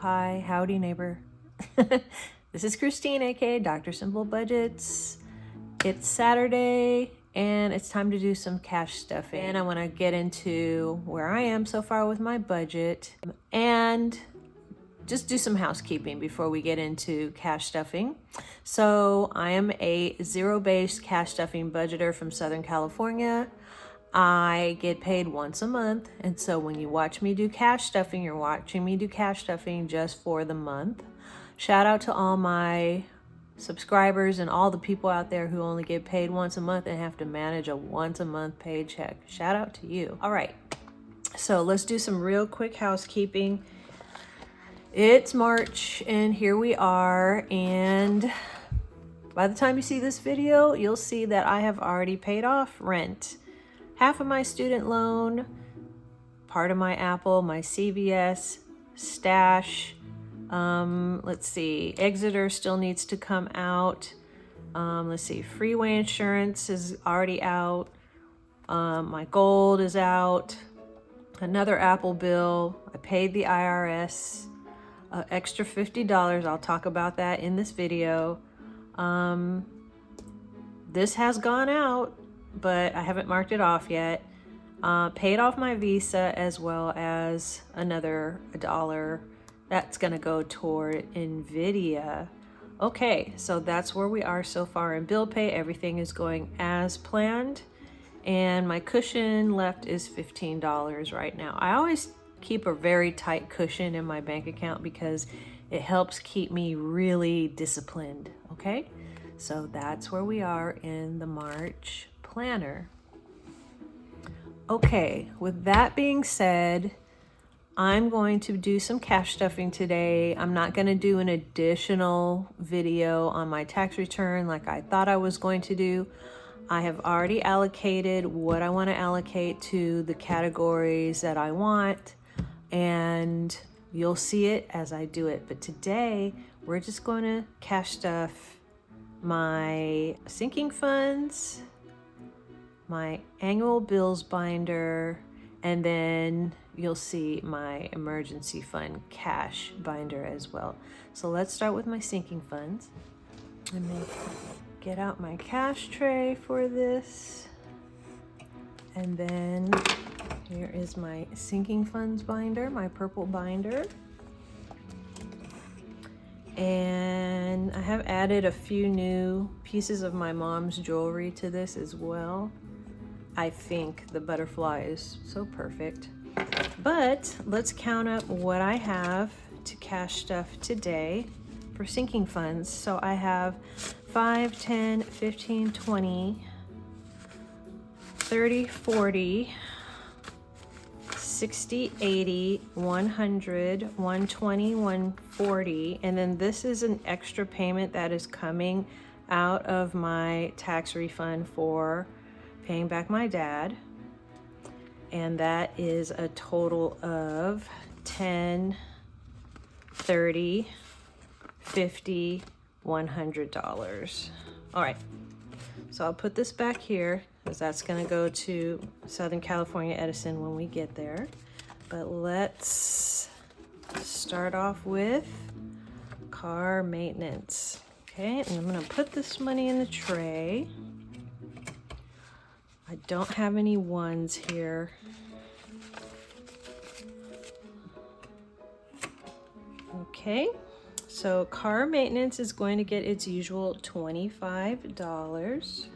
hi, howdy neighbor. This is Christine, aka Dr. Simple Budgets. It's Saturday and it's time to do some cash stuffing. And I want to get into where I am so far with my budget and just do some housekeeping before we get into cash stuffing. So I am a zero-based cash stuffing budgeter from Southern California. I get paid once a month, and so when you watch me do cash stuffing, you're watching me do cash stuffing just for the month. Shout out to all my subscribers and all the people out there who only get paid once a month and have to manage a once a month paycheck. Shout out to you. All right, so let's do some real quick housekeeping. It's March and here we are, and by the time you see this video, you'll see that I have already paid off rent, half of my student loan, part of my Apple, my CVS, stash. Let's see, Exeter still needs to come out. Let's see, freeway insurance is already out. My gold is out. Another Apple bill. I paid the IRS extra $50. I'll talk about that in this video. This has gone out, but I haven't marked it off yet. Paid off my Visa as well as another $1 that's gonna go toward NVIDIA. Okay, so that's where we are so far in bill pay. Everything is going as planned, and my cushion left is $15 right now. I always keep a very tight cushion in my bank account because it helps keep me really disciplined, okay? So that's where we are in the March planner. Okay, with that being said, I'm going to do some cash stuffing today. I'm not going to do an additional video on my tax return like I thought I was going to do. I have already allocated what I want to allocate to the categories that I want, and you'll see it as I do it. But today, we're just going to cash stuff my sinking funds, my annual bills binder, and then you'll see my emergency fund cash binder as well. So let's start with my sinking funds. Let me get out my cash tray for this. And then here is my sinking funds binder, my purple binder. And I have added a few new pieces of my mom's jewelry to this as well. I think the butterfly is so perfect. But let's count up what I have to cash stuff today for sinking funds. So I have 5, 10, 15, 20, 30, 40, 60, 80, 100, 120, 140. And then this is an extra payment that is coming out of my tax refund for paying back my dad. And that is a total of 10, 30, 50, $100. All right, so I'll put this back here because that's gonna go to Southern California Edison when we get there. But let's start off with car maintenance. Okay, and I'm gonna put this money in the tray. I don't have any ones here. Okay, so car maintenance is going to get its usual $25.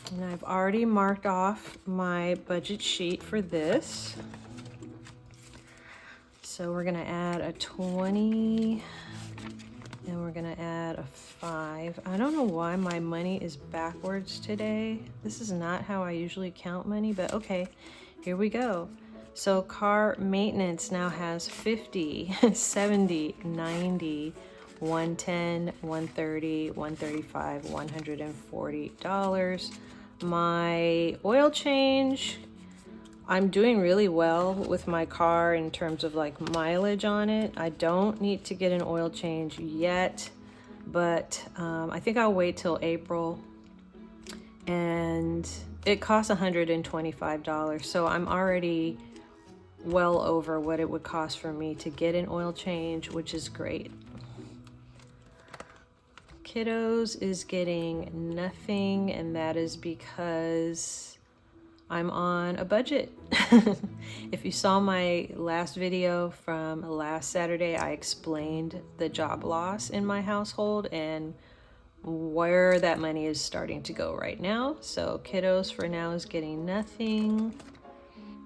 And I've already marked off my budget sheet for this. So we're gonna add a 20 and we're gonna add a 5. I don't know why my money is backwards today. This is not how I usually count money, but okay, here we go. So car maintenance now has 50, 70, 90, 110, 130, 135, $140. My oil change I'm doing really well with my car in terms of like mileage on it. I don't need to get an oil change yet, but I think I'll wait till April. And it costs $125, so I'm already well over what it would cost for me to get an oil change, which is great. Kiddos is getting nothing, and that is because I'm on a budget. If you saw my last video from last Saturday, I explained the job loss in my household and where that money is starting to go right now. So kiddos for now is getting nothing.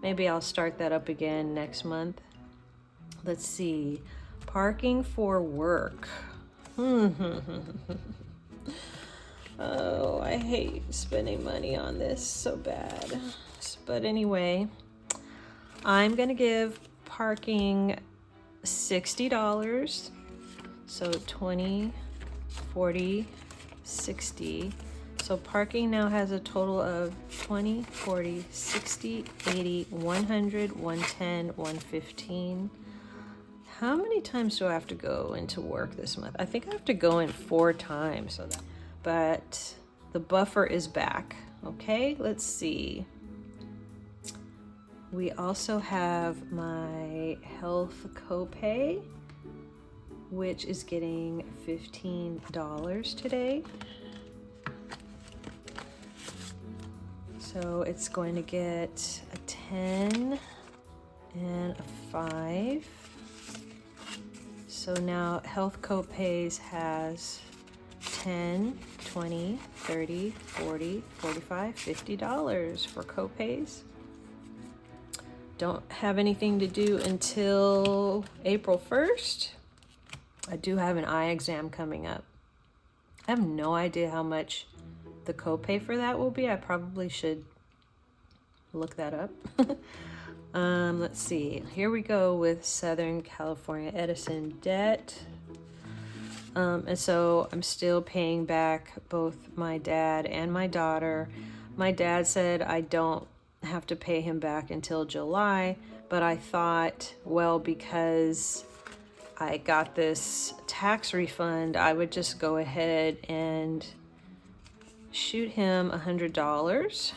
Maybe I'll start that up again next month. Let's see. Parking for work. Oh, I hate spending money on this so bad. But anyway, I'm gonna give parking $60. So 20, 40, 60. So parking now has a total of 20, 40, 60, 80, 100, 110, 115. How many times do I have to go into work this month? I think I have to go in 4 times. But the buffer is back. Okay, let's see. We also have my health copay, which is getting $15 today. So it's going to get a 10 and a 5. So now health copays has 10, 20, 30, 40, 45, $50 for copays. Don't have anything to do until April 1st. I do have an eye exam coming up. I have no idea how much the copay for that will be. I probably should look that up. Let's see. Here we go with Southern California Edison debt. And so I'm still paying back both my dad and my daughter. My dad said I don't have to pay him back until July, but I thought, well, because I got this tax refund, I would just go ahead and shoot him $100.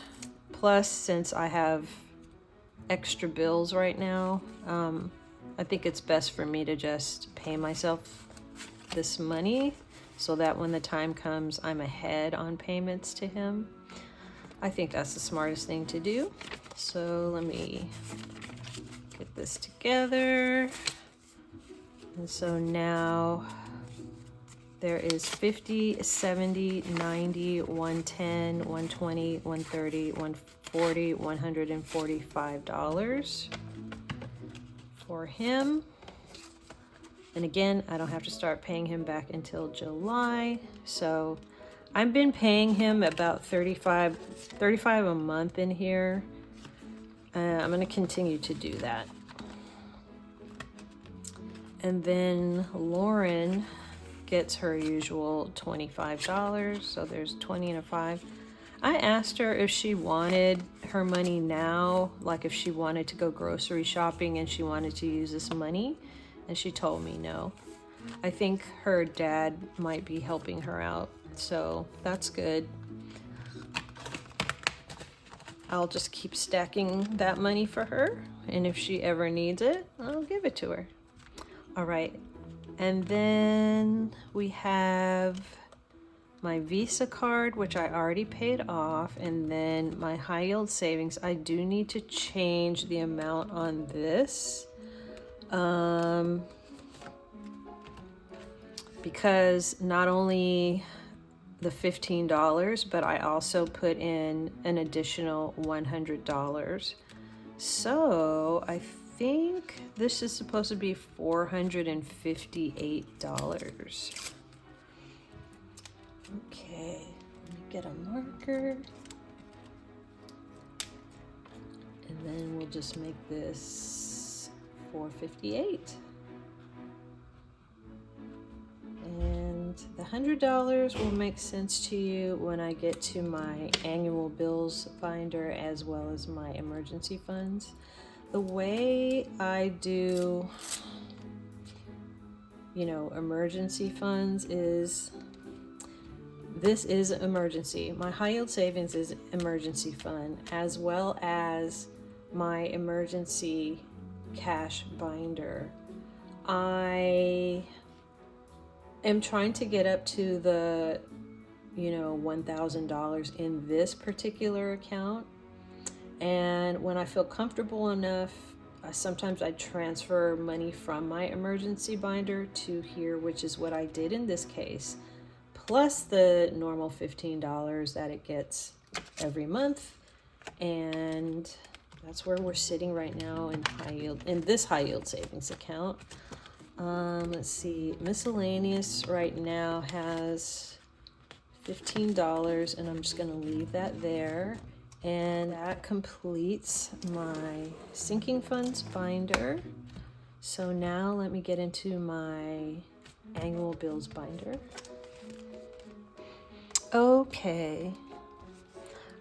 Plus, since I have extra bills right now, I think it's best for me to just pay myself this money so that when the time comes, I'm ahead on payments to him. I think that's the smartest thing to do. So let me get this together. And so now there is 50, 70, 90, 110, 120, 130, 140, $145 for him. And again, I don't have to start paying him back until July. So I've been paying him about $35 a month in here. I'm going to continue to do that. And then Lauren gets her usual $25. So there's 20 and a 5. I asked her if she wanted her money now, like if she wanted to go grocery shopping and she wanted to use this money. And she told me no. I think her dad might be helping her out. So that's good. I'll just keep stacking that money for her. And if she ever needs it, I'll give it to her. All right. And then we have my Visa card, which I already paid off. And then my high yield savings. I do need to change the amount on this. Because not only the $15, but I also put in an additional $100. So I think this is supposed to be $458. Okay, let me get a marker. And then we'll just make this $458. And the $100 will make sense to you when I get to my annual bills binder as well as my emergency funds. The way I do, emergency funds is, this is emergency. My high yield savings is emergency fund, as well as my emergency cash binder. I am trying to get up to the, $1,000 in this particular account. And when I feel comfortable enough, sometimes I transfer money from my emergency binder to here, which is what I did in this case, plus the normal $15 that it gets every month. And that's where we're sitting right now in this high yield savings account. Let's see, miscellaneous right now has $15, and I'm just going to leave that there. And that completes my sinking funds binder. So now let me get into my annual bills binder. Okay,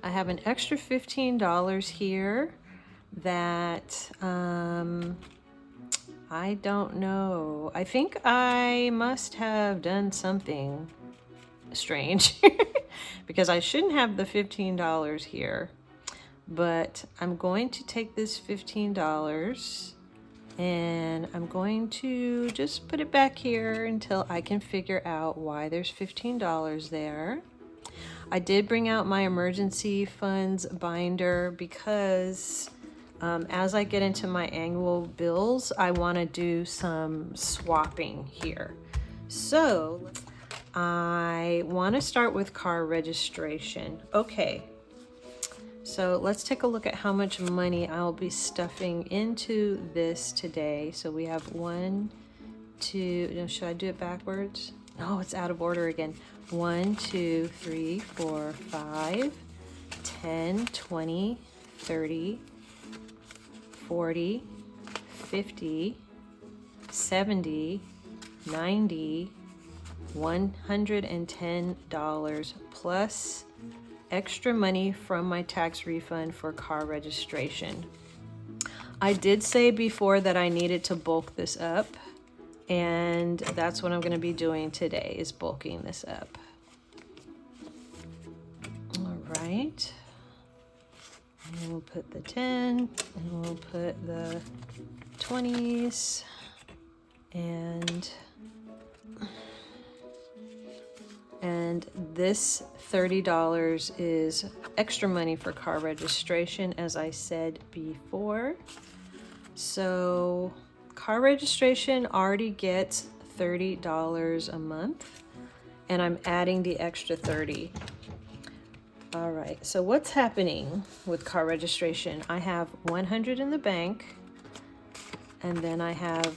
I have an extra $15 here that I don't know. I think I must have done something strange because I shouldn't have the $15 here. But I'm going to take this $15 and I'm going to just put it back here until I can figure out why there's $15 there. I did bring out my emergency funds binder because as I get into my annual bills, I want to do some swapping here. So I want to start with car registration. Okay, so let's take a look at how much money I'll be stuffing into this today. So we have 1, 2, should I do it backwards? Oh, it's out of order again. 1, 2, 3, 4, 5, 10, 20, 30, 40, 50, 70, 90, $110 plus extra money from my tax refund for car registration. I did say before that I needed to bulk this up, and that's what I'm going to be doing today, is bulking this up. All right. And we'll put the 10, and we'll put the 20s, and this $30 is extra money for car registration, as I said before. So car registration already gets $30 a month, and I'm adding the extra 30. All right, so what's happening with car registration? I have 100 in the bank, and then I have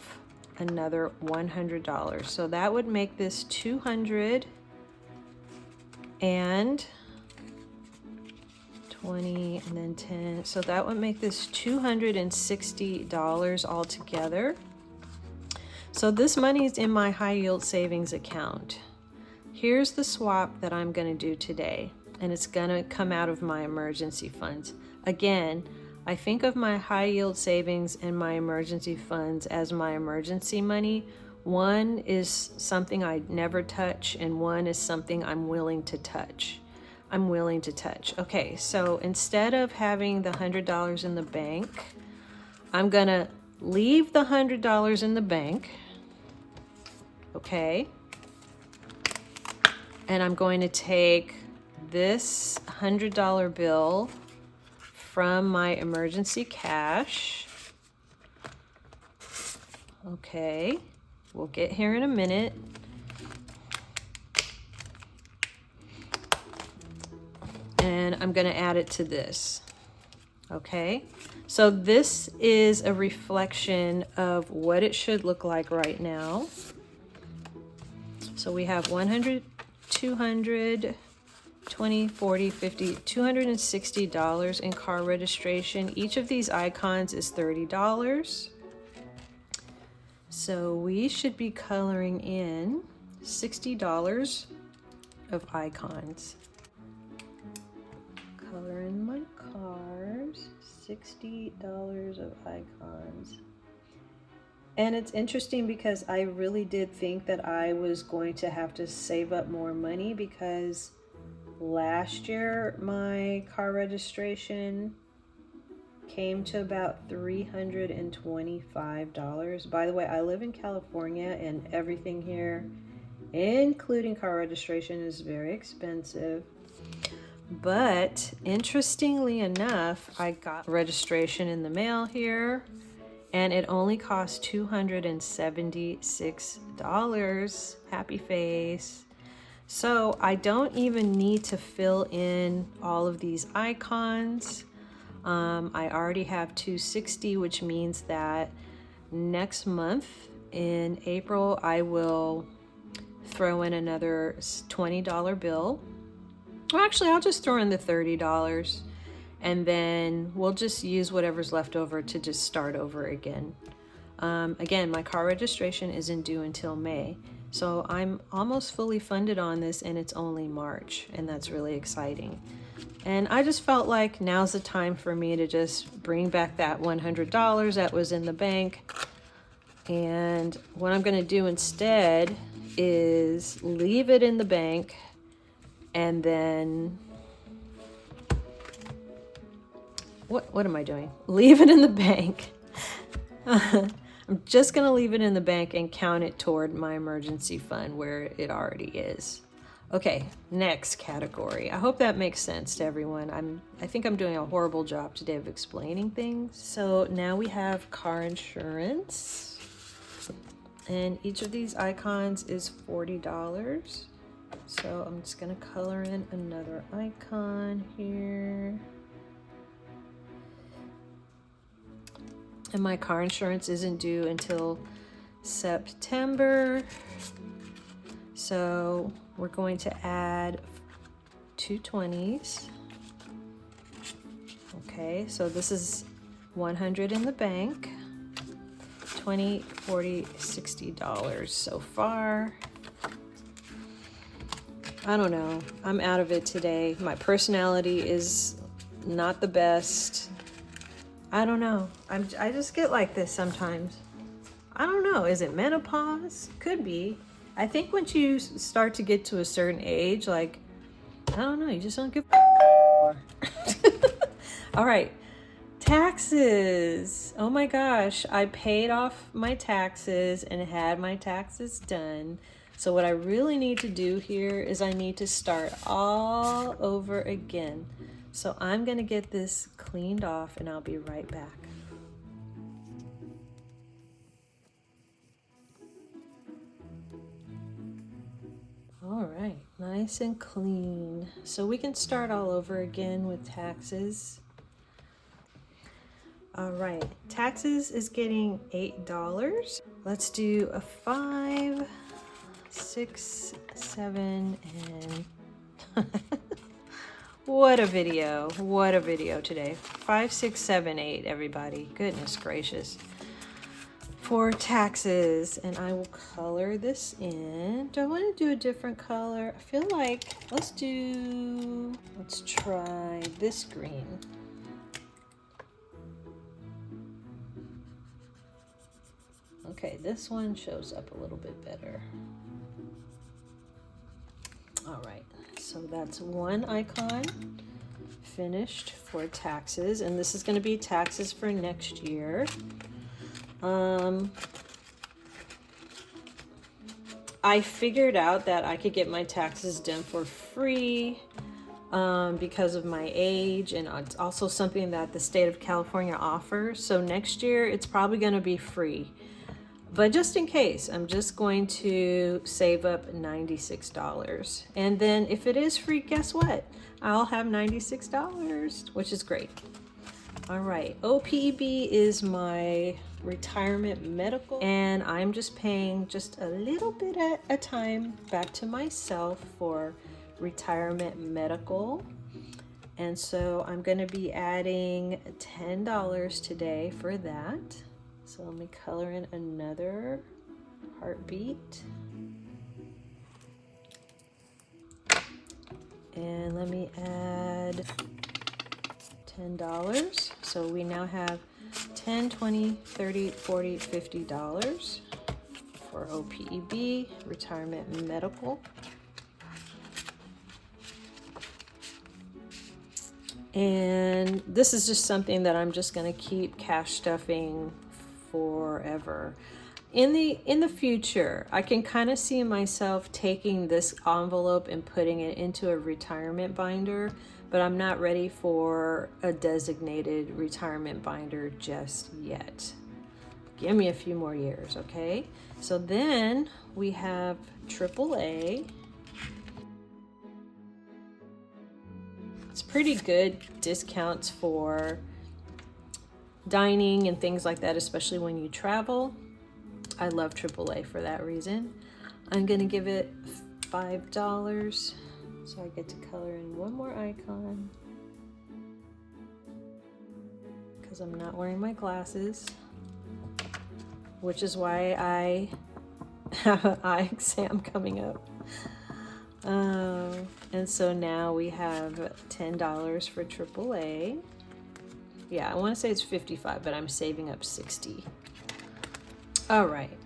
another $100. So that would make this 200 and 20 and then 10. So that would make this $260 altogether. So this money is in my high yield savings account. Here's the swap that I'm going to do today, and it's going to come out of my emergency funds. Again, I think of my high yield savings and my emergency funds as my emergency money. One is something I never touch, and one is something I'm willing to touch. Okay, so instead of having the $100 in the bank, I'm gonna leave the $100 in the bank, okay? And I'm going to take this $100 bill from my emergency cash. Okay, we'll get here in a minute. And I'm going to add it to this. Okay, so this is a reflection of what it should look like right now. So we have 100, 200, 20, 40, 50, $260 in car registration. Each of these icons is $30. So we should be coloring in $60 of icons. Color in my cars, $60 of icons. And it's interesting because I really did think that I was going to have to save up more money, because last year my car registration came to about $325. By the way, I live in California and everything here, including car registration, is very expensive. But interestingly enough, I got registration in the mail here, and it only cost $276. Happy face. So I don't even need to fill in all of these icons. I already have 260, which means that next month in April, I will throw in another $20 bill. Well, actually, I'll just throw in the $30, and then we'll just use whatever's left over to just start over again. Again, my car registration isn't due until May, so I'm almost fully funded on this, and it's only March, and that's really exciting. And I just felt like now's the time for me to just bring back that $100 that was in the bank. And what I'm going to do instead is leave it in the bank, and then what am I doing? Leave it in the bank. I'm just going to leave it in the bank and count it toward my emergency fund where it already is. Okay, next category. I hope that makes sense to everyone. I think I'm doing a horrible job today of explaining things. So now we have car insurance, and each of these icons is $40. So I'm just gonna color in another icon here. And my car insurance isn't due until September. So we're going to add 2 20s. Okay, so this is 100 in the bank, $20, $40, $60 so far. I don't know, I'm out of it today. My personality is not the best. I don't know, I just get like this sometimes. I don't know, is it menopause? Could be. I think once you start to get to a certain age, like, I don't know, you just don't give a All right, taxes. Oh my gosh, I paid off my taxes and had my taxes done. So what I really need to do here is I need to start all over again. So I'm gonna get this cleaned off and I'll be right back. All right, nice and clean. So we can start all over again with taxes. All right, taxes is getting $8. Let's do a 5, 6, 7, and what a video today. 5, 6, 7, 8, everybody. Goodness gracious. For taxes, and I will color this in. Do I want to do a different color? I feel like let's try this green. Okay, this one shows up a little bit better. All right, so that's one icon finished for taxes, and this is going to be taxes for next year. I figured out that I could get my taxes done for free because of my age, and it's also something that the state of California offers. So next year it's probably going to be free. But just in case, I'm just going to save up $96. And then if it is free, guess what? I'll have $96, which is great. All right, OPEB is my retirement medical, and I'm just paying just a little bit at a time back to myself for retirement medical. And so I'm going to be adding $10 today for that. So let me color in another heartbeat. And let me add $10. So we now have $10, $20, $30, $40, $50 for OPEB, retirement medical. And this is just something that I'm just going to keep cash stuffing forever. In the future, I can kind of see myself taking this envelope and putting it into a retirement binder, but I'm not ready for a designated retirement binder just yet. Give me a few more years, okay? So then we have AAA. It's pretty good discounts for dining and things like that, especially when you travel. I love AAA for that reason. I'm gonna give it $5, so I get to color in one more icon because I'm not wearing my glasses, which is why I have an eye exam coming up. And so now we have $10 for AAA. Yeah, I want to say it's 55, but I'm saving up 60. All right.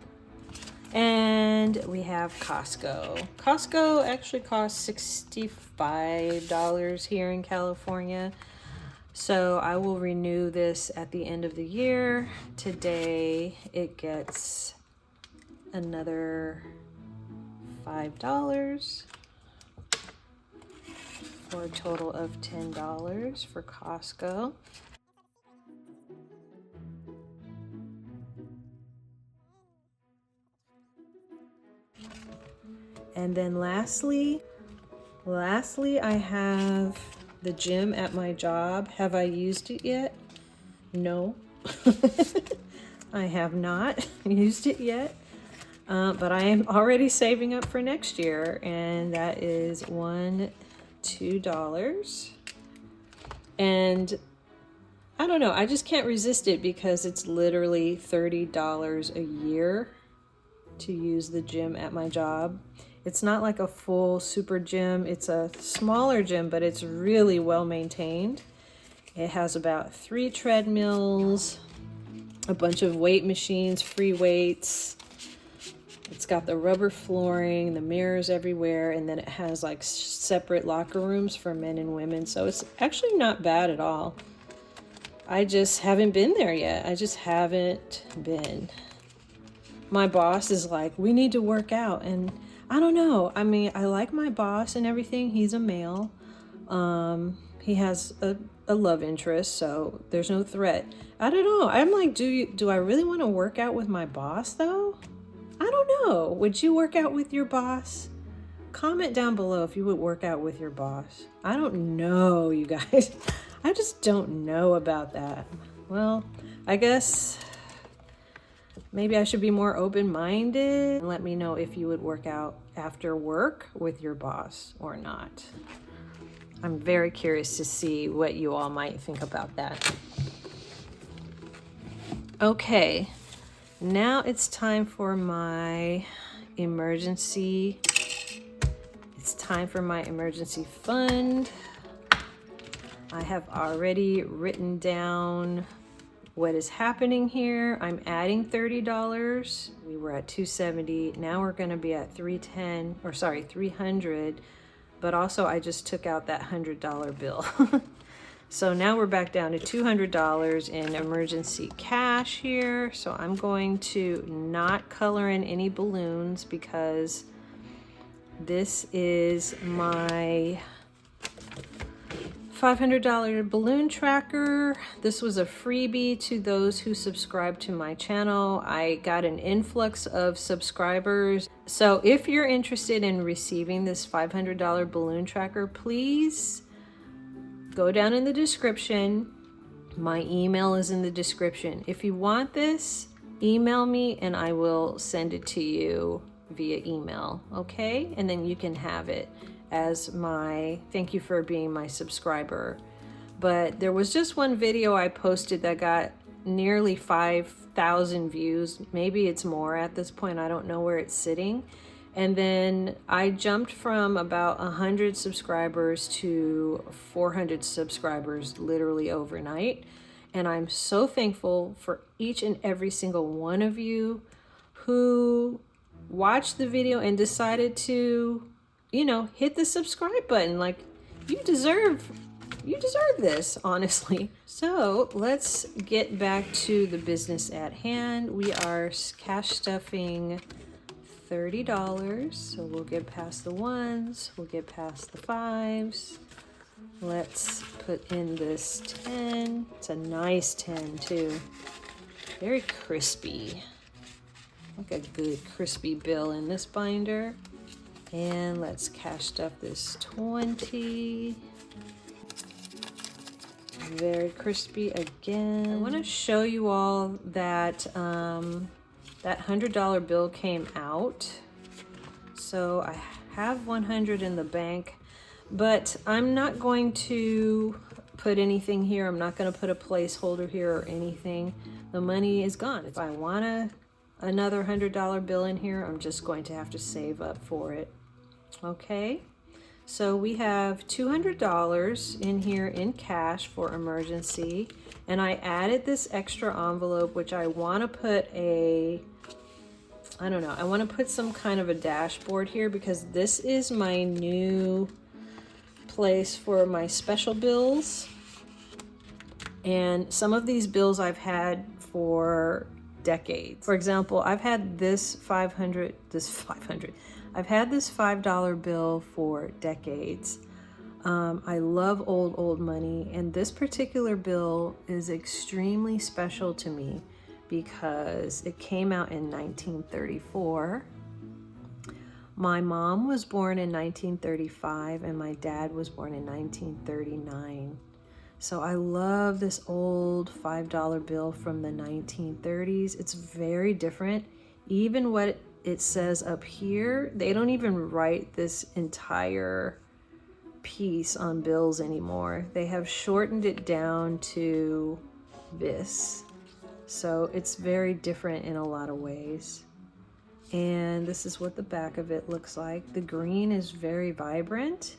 And we have Costco. Costco actually costs $65 here in California. So I will renew this at the end of the year. Today it gets another $5 for a total of $10 for Costco. And then lastly, I have the gym at my job. Have I used it yet? No, I have not used it yet. But I am already saving up for next year, and that is $2. And I don't know, I just can't resist it because it's literally $30 a year to use the gym at my job. It's not like a full super gym. It's a smaller gym, but it's really well maintained. It has about 3 treadmills, a bunch of weight machines, free weights. It's got the rubber flooring, the mirrors everywhere, and then it has like separate locker rooms for men and women. So it's actually not bad at all. I just haven't been there yet. I just haven't been. My boss is like, we need to work out. And I don't know. I mean, I like my boss and everything. He's a male. He has a love interest, so there's no threat. I don't know. I'm like, do I really want to work out with my boss though? I don't know. Would you work out with your boss? Comment down below if you would work out with your boss. I don't know, you guys. I just don't know about that. Well, I guess maybe I should be more open-minded and let me know if you would work out after work with your boss or not. I'm very curious to see what you all might think about that. Okay, now it's time for my emergency. It's time for my emergency fund. I have already written down what is happening here. I'm adding $30. We were at $270. Now we're going to be at $300. But also I just took out that $100 bill. So now we're back down to $200 in emergency cash here. So I'm going to not color in any balloons because this is my $500 balloon tracker. This was a freebie to those who subscribe to my channel. I got an influx of subscribers. So if you're interested in receiving this $500 balloon tracker, please go down in the description. My email is in the description. If you want this, email me and I will send it to you via email, okay? And then you can have it as my thank you for being my subscriber. But there was just one video I posted that got nearly 5,000 views. Maybe it's more at this point. I don't know where it's sitting. And then I jumped from about 100 subscribers to 400 subscribers literally overnight. And I'm so thankful for each and every single one of you who watched the video and decided to, you know, hit the subscribe button. Like, you deserve this, honestly. So let's get back to the business at hand. We are cash stuffing $30. So we'll get past the ones, we'll get past the fives. Let's put in this 10. It's a nice 10 too. Very crispy. Like a good crispy bill in this binder. And let's cash stuff this 20. Very crispy again. I want to show you all that that $100 bill came out. So I have 100 in the bank, but I'm not going to put anything here. I'm not going to put a placeholder here or anything. The money is gone. If I want another $100 bill in here, I'm just going to have to save up for it. Okay, so we have $200 in here in cash for emergency, and I added this extra envelope, which I want to put I don't know, I want to put some kind of a dashboard here because this is my new place for my special bills. And some of these bills I've had for decades. For example, I've had this I've had this $5 bill for decades. I love old money, and this particular bill is extremely special to me because it came out in 1934. My mom was born in 1935 and my dad was born in 1939. So I love this old $5 bill from the 1930s. It's very different. Even what it says up here, they don't even write this entire piece on bills anymore. They have shortened it down to this. So it's very different in a lot of ways. And this is what the back of it looks like. The green is very vibrant,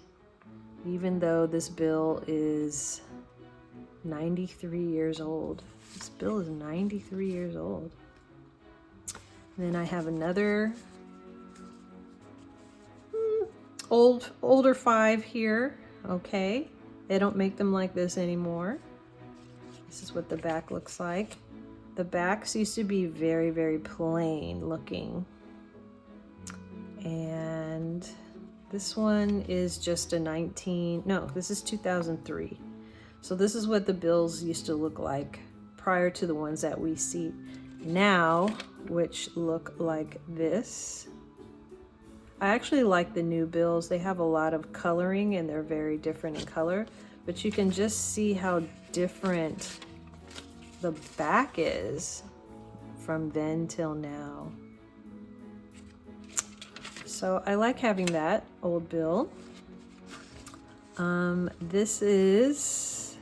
even though this bill is 93 years old. This bill is 93 years old. And then I have another older 5 here. Okay, they don't make them like this anymore. This is what the back looks like. The backs used to be very, very plain looking. And this one is just a this is 2003. So this is what the bills used to look like prior to the ones that we see now, which look like this. I actually like the new bills. They have a lot of coloring and they're very different in color, but you can just see how different the back is from then till now. So I like having that old bill. This is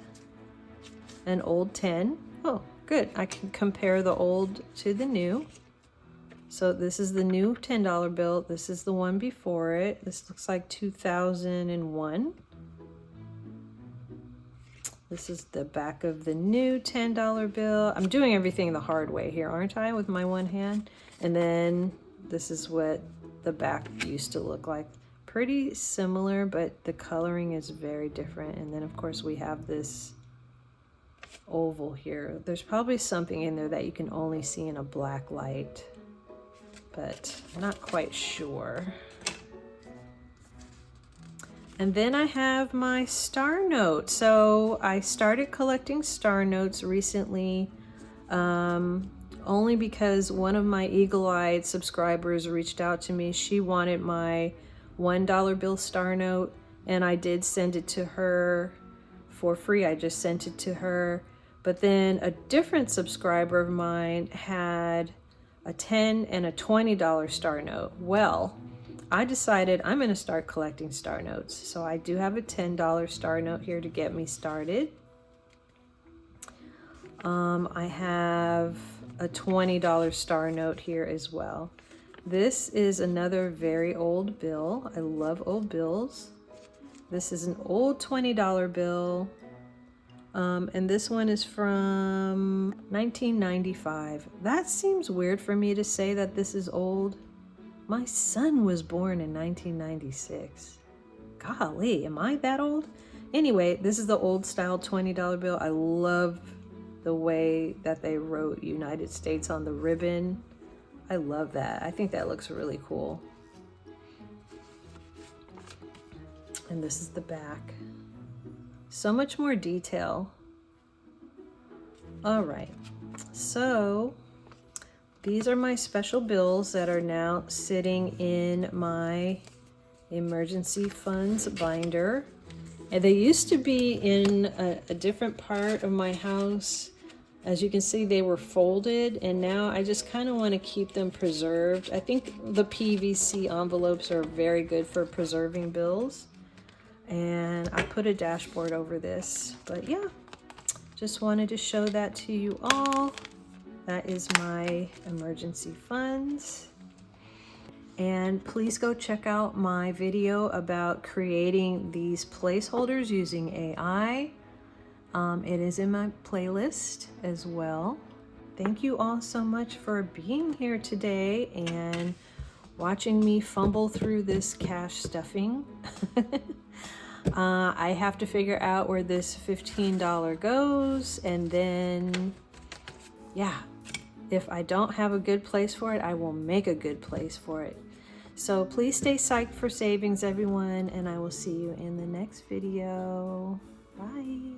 an old 10. Oh, good. I can compare the old to the new. So this is the new $10 bill. This is the one before it. This looks like 2001. This is the back of the new $10 bill. I'm doing everything the hard way here, aren't I, with my one hand? And then this is what the back used to look like. Pretty similar, but the coloring is very different. And then of course we have this oval here. There's probably something in there that you can only see in a black light, but I'm not quite sure. And then I have my star note. So I started collecting star notes recently, only because one of my eagle-eyed subscribers reached out to me. She wanted my $1 bill star note, and I did send it to her for free. I just sent it to her. But then a different subscriber of mine had a $10 and a $20 star note. Well, I decided I'm going to start collecting star notes. So I do have a $10 star note here to get me started. I have a $20 star note here as well. This is another very old bill. I love old bills. This is an old $20 bill. And this one is from 1995. That seems weird for me to say that this is old. My son was born in 1996. Golly, am I that old? Anyway, this is the old style $20 bill. I love the way that they wrote United States on the ribbon. I love that. I think that looks really cool. And this is the back. So much more detail. All right, so these are my special bills that are now sitting in my emergency funds binder. And they used to be in a different part of my house. As you can see, they were folded, and now I just kind of want to keep them preserved. I think the PVC envelopes are very good for preserving bills. And I put a dashboard over this, but yeah, just wanted to show that to you all. That is my emergency funds. And please go check out my video about creating these placeholders using AI. It is in my playlist as well. Thank you all so much for being here today and watching me fumble through this cash stuffing. I have to figure out where this $15 goes, and then, yeah, if I don't have a good place for it, I will make a good place for it. So please stay psyched for savings, everyone, and I will see you in the next video. Bye.